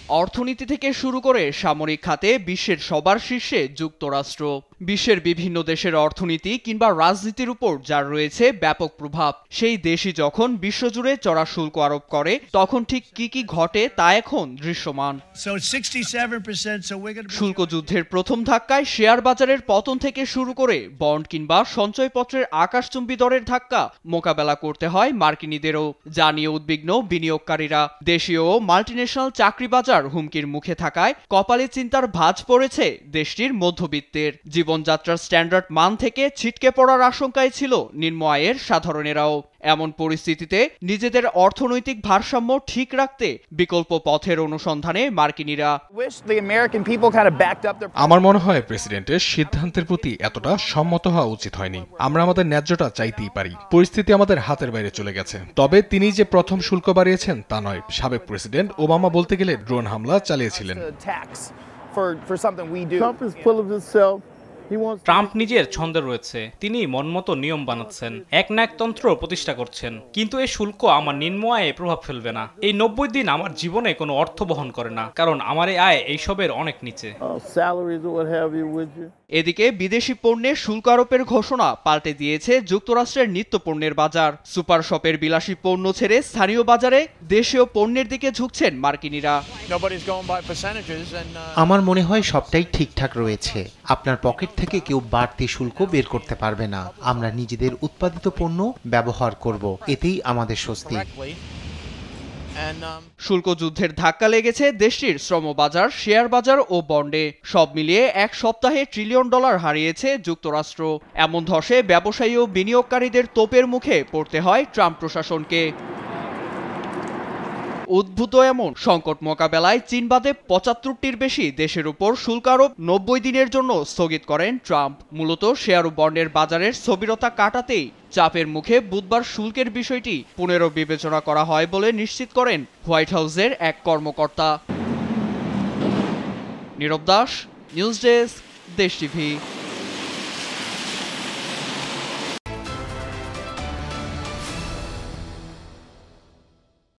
অর্থনীতি থেকে শুরু করে সামরিক খাতে বিশ্বের সবার শীর্ষে যুক্তরাষ্ট্র। বিশ্বের বিভিন্ন দেশের অর্থনীতি কিংবা রাজনীতির উপর যার রয়েছে ব্যাপক প্রভাব, সেই দেশই যখন বিশ্বজুড়ে চড়া শুল্ক আরোপ করে তখন ঠিক কি ঘটে তা এখন দৃশ্যমান। শুল্ক যুদ্ধের প্রথম ধাক্কায় শেয়ার বাজারের পতন থেকে শুরু করে বন্ড কিংবা সঞ্চয়পত্রের আকাশচুম্বী দরের ধাক্কা মোকাবেলা করতে হয় মার্কিনীদেরও। যা নিয়ে উদ্বিগ্ন বিনিয়োগকারীরা। দেশীয় ও মাল্টিন্যাশনাল চাকরি বাজার হুমকির মুখে থাকায় কপালে চিন্তার ভাঁজ পড়েছে দেশটির মধ্যবিত্তের। জীবনযাত্রার স্ট্যান্ডার্ড মান থেকে ছিটকে পড়ার আশঙ্কায় ছিল নিম্ন আয়ের সাধারণেরাও। এমন পরিস্থিতিতে নিজেদের অর্থনৈতিক ভারসাম্য ঠিক রাখতে বিকল্প পথের অনুসন্ধানে মার্কিনীরা। আমার মনে হয় প্রেসিডেন্টের সিদ্ধান্তের প্রতি এতটা সম্মত হওয়া উচিত হয়নি। আমরা আমাদের ন্যায্যটা চাইতেই পারি। পরিস্থিতি আমাদের হাতের বাইরে চলে গেছে। তবে তিনি যে প্রথম শুল্ক বাড়িয়েছেন তা নয়। সাবেক প্রেসিডেন্ট ওবামা বলতে গেলে ড্রোন হামলা চালিয়েছিলেন। ট্রাম্প নিজের ছন্দে রয়েছে, তিনি মনমতো নিয়ম বানাচ্ছেন, একনায়কতন্ত্র প্রতিষ্ঠা করছেন। কিন্তু এই শুল্ক আমার নিম্ন আয়ে প্রভাব ফেলবে না। এই 90 দিন আমার জীবনে কোনো অর্থ বহন করে না, কারণ আমার এই আয় এইসবের অনেক নিচে। এদিকে বিদেশি পণ্যের শুল্ক আরোপের ঘোষণা পাল্টে দিয়েছে যুক্তরাষ্ট্রের নিত্য পণ্যের বাজার। সুপার শপের বিলাসী পণ্য ছেড়ে স্থানীয় বাজারে দেশীয় পণ্যের দিকে ঝুঁকছেন মার্কিনীরা। আমার মনে হয় সবটাই ঠিকঠাক রয়েছে। আপনার পকেট থেকে কেউ বাড়তি শুল্ক বের করতে পারবে না। আমরা নিজেদের উৎপাদিত পণ্য ব্যবহার করব, এতেই আমাদের স্বস্তি। শুল্ক যুদ্ধের ধাক্কা লেগেছে দেশটির শ্রমবাজার, শেয়ার বাজার ও বন্ডে। সব মিলিয়ে এক সপ্তাহে $1 ট্রিলিয়ন হারিয়েছে যুক্তরাষ্ট্র। এমন ধসে ব্যবসায়ী ও বিনিয়োগকারীদের তোপের মুখে পড়তে হয় ট্রাম্প প্রশাসনকে। উদ্ভূত এমন সংকট মোকাবেলায় চীন বাদে 75টির বেশি দেশের উপর শুল্ক আরোপ 90 দিনের জন্য স্থগিত করেন ট্রাম্প। মূলত শেয়ার ও বন্ডের বাজারের স্থবিরতা কাটাতেই চাপের মুখে বুধবার শুল্কের বিষয়টি পুনর্বিবেচনা করা হয় বলে নিশ্চিত করেন হোয়াইট হাউসের এক কর্মকর্তা। নীরব দাস, নিউজ ডেস্ক, দেশ টিভি।